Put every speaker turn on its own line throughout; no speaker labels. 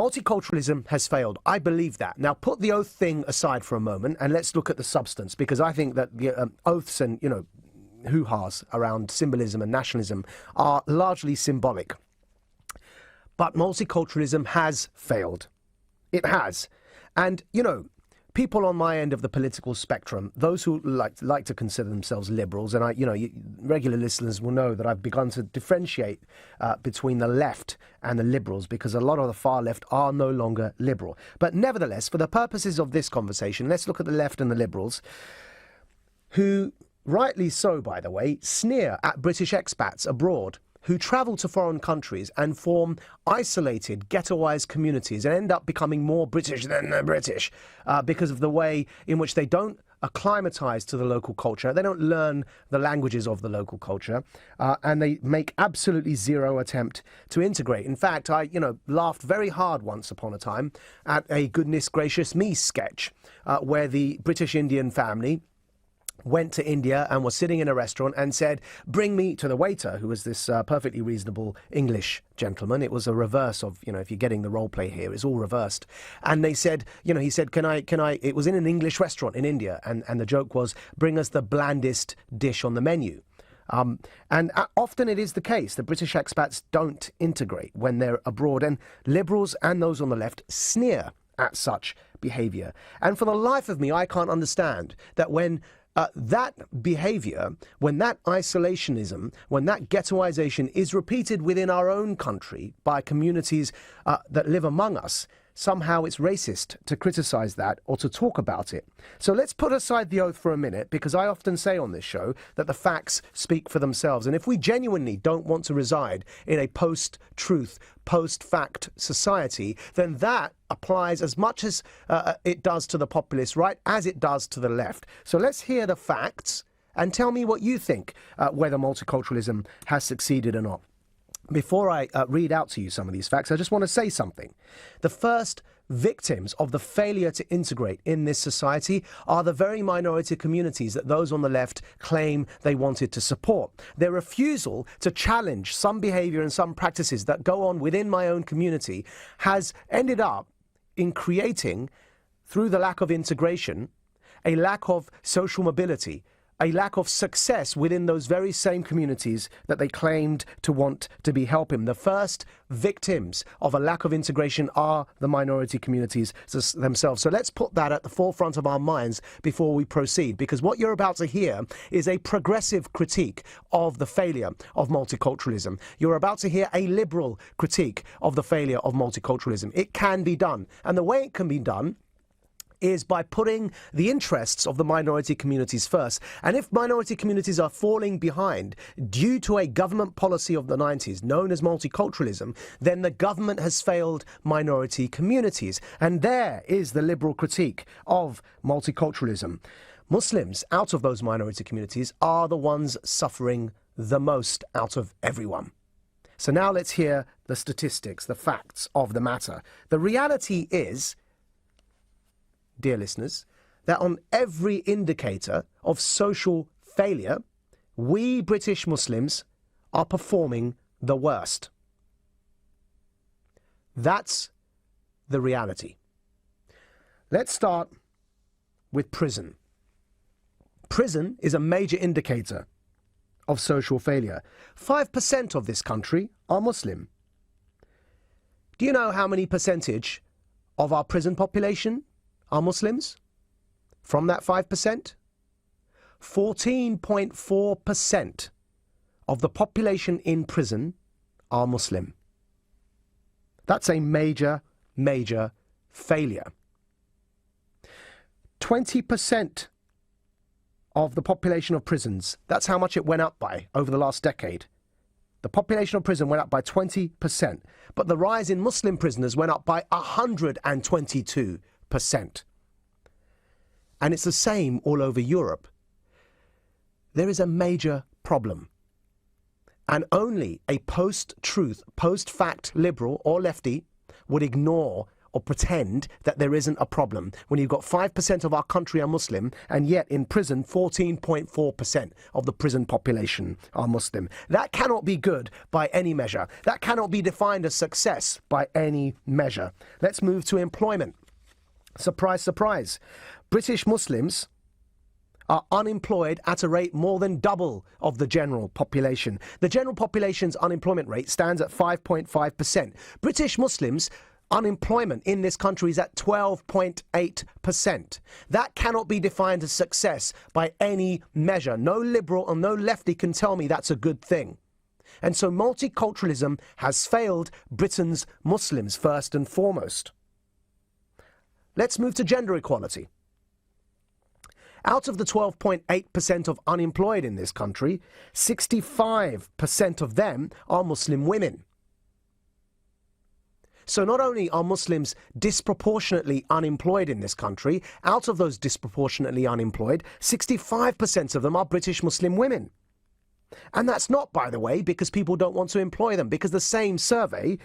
Multiculturalism has failed. I believe that. Now, put the oath thing aside for a moment and let's look at the substance, because I think that the oaths and, hoo-has around symbolism and nationalism are largely symbolic. But multiculturalism has failed. It has. And, people on my end of the political spectrum, those who like to consider themselves liberals, and regular listeners will know that I've begun to differentiate between the left and the liberals, because a lot of the far left are no longer liberal. But nevertheless, for the purposes of this conversation, let's look at the left and the liberals, who, rightly so, by the way, sneer at British expats abroad, who travel to foreign countries and form isolated, ghettoised communities and end up becoming more British than the British because of the way in which they don't acclimatise to the local culture. They don't learn the languages of the local culture, and they make absolutely zero attempt to integrate. In fact, I, laughed very hard once upon a time at a Goodness Gracious Me sketch where the British Indian family went to India and was sitting in a restaurant and said, "Bring me," to the waiter, who was this perfectly reasonable English gentleman. It was a reverse of, if you're getting the role play here, it's all reversed. And they said, he said, can I, it was in an English restaurant in India. And the joke was, "Bring us the blandest dish on the menu." And often it is the case that British expats don't integrate when they're abroad, and liberals and those on the left sneer at such behaviour. And for the life of me, I can't understand that when that behaviour, when that isolationism, when that ghettoisation is repeated within our own country by communities that live among us, somehow it's racist to criticise that or to talk about it. So let's put aside the oath for a minute, because I often say on this show that the facts speak for themselves. And if we genuinely don't want to reside in a post-truth, post-fact society, then that applies as much as it does to the populist right as it does to the left. So let's hear the facts and tell me what you think, whether multiculturalism has succeeded or not. Before I read out to you some of these facts, I just want to say something. The first victims of the failure to integrate in this society are the very minority communities that those on the left claim they wanted to support. Their refusal to challenge some behaviour and some practices that go on within my own community has ended up in creating, through the lack of integration, a lack of social mobility, a lack of success within those very same communities that they claimed to want to be helping. The first victims of a lack of integration are the minority communities themselves. So let's put that at the forefront of our minds before we proceed, because what you're about to hear is a progressive critique of the failure of multiculturalism. You're about to hear a liberal critique of the failure of multiculturalism. It can be done, and the way it can be done is by putting the interests of the minority communities first. And if minority communities are falling behind due to a government policy of the 90s known as multiculturalism, then the government has failed minority communities. And there is the liberal critique of multiculturalism. Muslims out of those minority communities are the ones suffering the most out of everyone. So now let's hear the statistics, the facts of the matter. The reality is, dear listeners, that on every indicator of social failure, we British Muslims are performing the worst. That's the reality. Let's start with prison. Prison is a major indicator of social failure. 5% of this country are Muslim. Do you know how many percentage of our prison population are Muslims? From that 5%, 14.4% of the population in prison are Muslim. That's a major, major failure. 20% of the population of prisons, that's how much it went up by over the last decade. The population of prison went up by 20%, but the rise in Muslim prisoners went up by 122%. And it's the same all over Europe. There is a major problem. And only a post-truth, post-fact liberal or lefty would ignore or pretend that there isn't a problem when you've got 5% of our country are Muslim, and yet in prison 14.4% of the prison population are Muslim. That cannot be good by any measure. That cannot be defined as success by any measure. Let's move to employment. Surprise, surprise. British Muslims are unemployed at a rate more than double of the general population. The general population's unemployment rate stands at 5.5%. British Muslims' unemployment in this country is at 12.8%. That cannot be defined as success by any measure. No liberal or no lefty can tell me that's a good thing. And so multiculturalism has failed Britain's Muslims first and foremost. Let's move to gender equality. Out of the 12.8% of unemployed in this country, 65% of them are Muslim women. So not only are Muslims disproportionately unemployed in this country, out of those disproportionately unemployed, 65% of them are British Muslim women. And that's not, by the way, because people don't want to employ them, because the same survey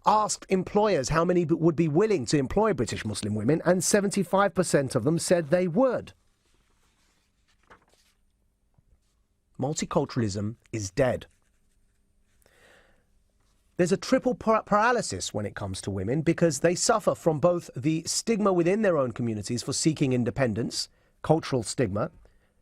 asked employers how many would be willing to employ British Muslim women, and 75% of them said they would. Multiculturalism is dead. There's a triple paralysis when it comes to women, because they suffer from both the stigma within their own communities for seeking independence, cultural stigma,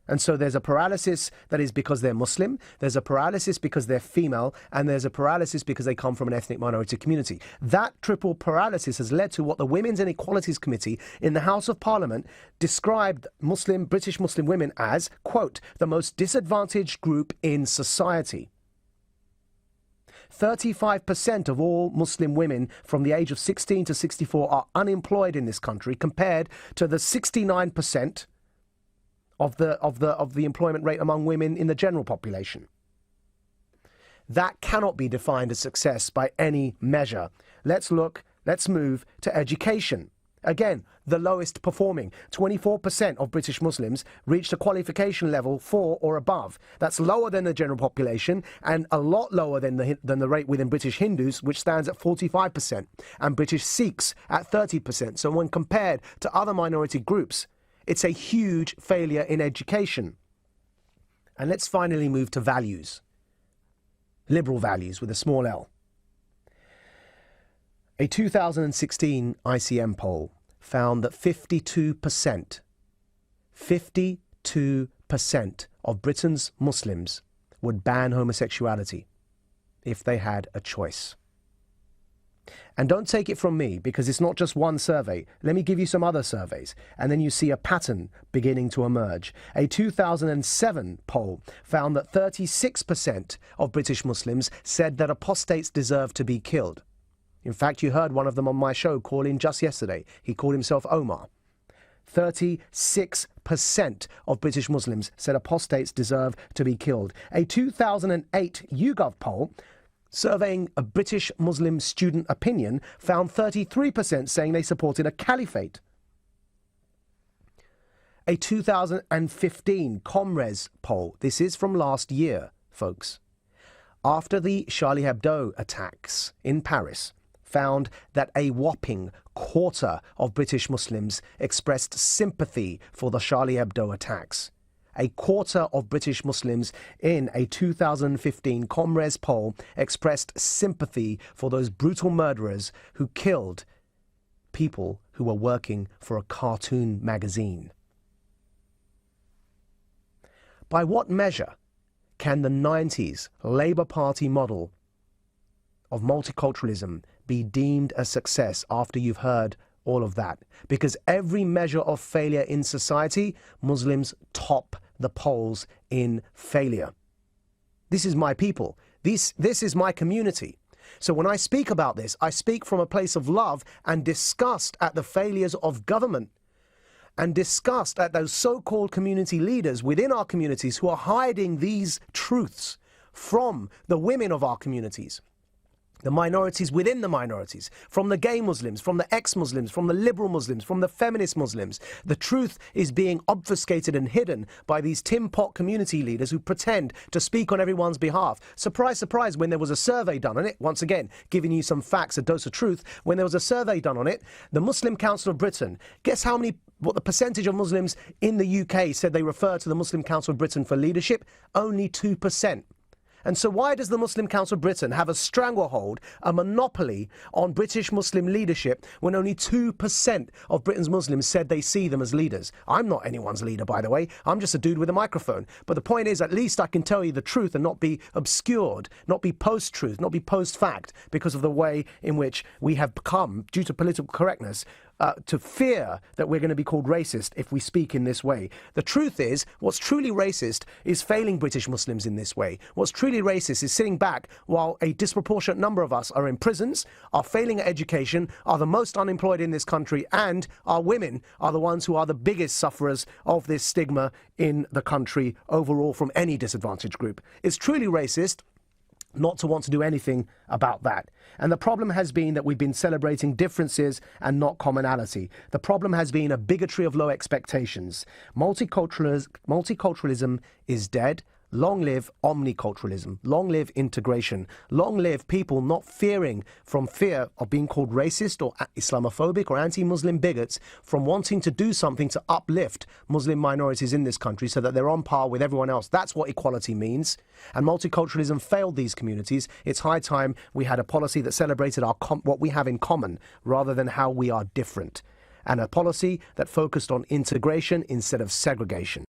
and so there's a paralysis that is because they're Muslim, there's a paralysis because they're female, and there's a paralysis because they come from an ethnic minority community. That triple paralysis has led to what the Women's and Equalities Committee in the House of Parliament described British Muslim women as, quote, the most disadvantaged group in society. 35% of all Muslim women from the age of 16 to 64 are unemployed in this country, compared to the 69% of the employment rate among women in the general population. That cannot be defined as success by any measure. Let's move to education. Again, the lowest performing. 24% of British Muslims reached a qualification level 4 or above. That's lower than the general population, and a lot lower than the rate within British Hindus, which stands at 45%, and British Sikhs at 30%. So when compared to other minority groups, it's a huge failure in education. And let's finally move to values. Liberal values with a small L. A 2016 ICM poll found that 52% of Britain's Muslims would ban homosexuality if they had a choice. And don't take it from me, because it's not just one survey. Let me give you some other surveys, and then you see a pattern beginning to emerge. A 2007 poll found that 36% of British Muslims said that apostates deserve to be killed. In fact, you heard one of them on my show call in just yesterday. He called himself Omar. 36% of British Muslims said apostates deserve to be killed. A 2008 YouGov poll surveying a British Muslim student opinion found 33% saying they supported a caliphate. A 2015 Comres poll, this is from last year, folks, after the Charlie Hebdo attacks in Paris, found that a whopping quarter of British Muslims expressed sympathy for the Charlie Hebdo attacks. A quarter of British Muslims in a 2015 Comres poll expressed sympathy for those brutal murderers who killed people who were working for a cartoon magazine. By what measure can the 90s Labour Party model of multiculturalism be deemed a success after you've heard all of that? Because every measure of failure in society, Muslims top the polls in failure. This is my people. This is my community. So when I speak about this, I speak from a place of love and disgust at the failures of government, and disgust at those so-called community leaders within our communities who are hiding these truths from the women of our communities. the minorities within the minorities, from the gay Muslims, from the ex-Muslims, from the liberal Muslims, from the feminist Muslims. The truth is being obfuscated and hidden by these tin pot community leaders who pretend to speak on everyone's behalf. Surprise, surprise, when there was a survey done on it, once again, giving you some facts, a dose of truth, when there was a survey done on it, the Muslim Council of Britain, guess what the percentage of Muslims in the UK said they refer to the Muslim Council of Britain for leadership? Only 2%. And so why does the Muslim Council of Britain have a stranglehold, a monopoly on British Muslim leadership when only 2% of Britain's Muslims said they see them as leaders? I'm not anyone's leader, by the way. I'm just a dude with a microphone. But the point is, at least I can tell you the truth and not be obscured, not be post-truth, not be post-fact, because of the way in which we have become, due to political correctness, to fear that we're going to be called racist if we speak in this way. The truth is, what's truly racist is failing British Muslims in this way. What's truly racist is sitting back while a disproportionate number of us are in prisons, are failing at education, are the most unemployed in this country, and our women are the ones who are the biggest sufferers of this stigma in the country overall from any disadvantaged group. It's truly racist not to want to do anything about that. And the problem has been that we've been celebrating differences and not commonality. The problem has been a bigotry of low expectations. Multiculturalism is dead. Long live omniculturalism. Long live integration. Long live people not fearing from fear of being called racist or Islamophobic or anti-Muslim bigots, from wanting to do something to uplift Muslim minorities in this country so that they're on par with everyone else. That's what equality means. And multiculturalism failed these communities. It's high time we had a policy that celebrated what we have in common rather than how we are different. And a policy that focused on integration instead of segregation.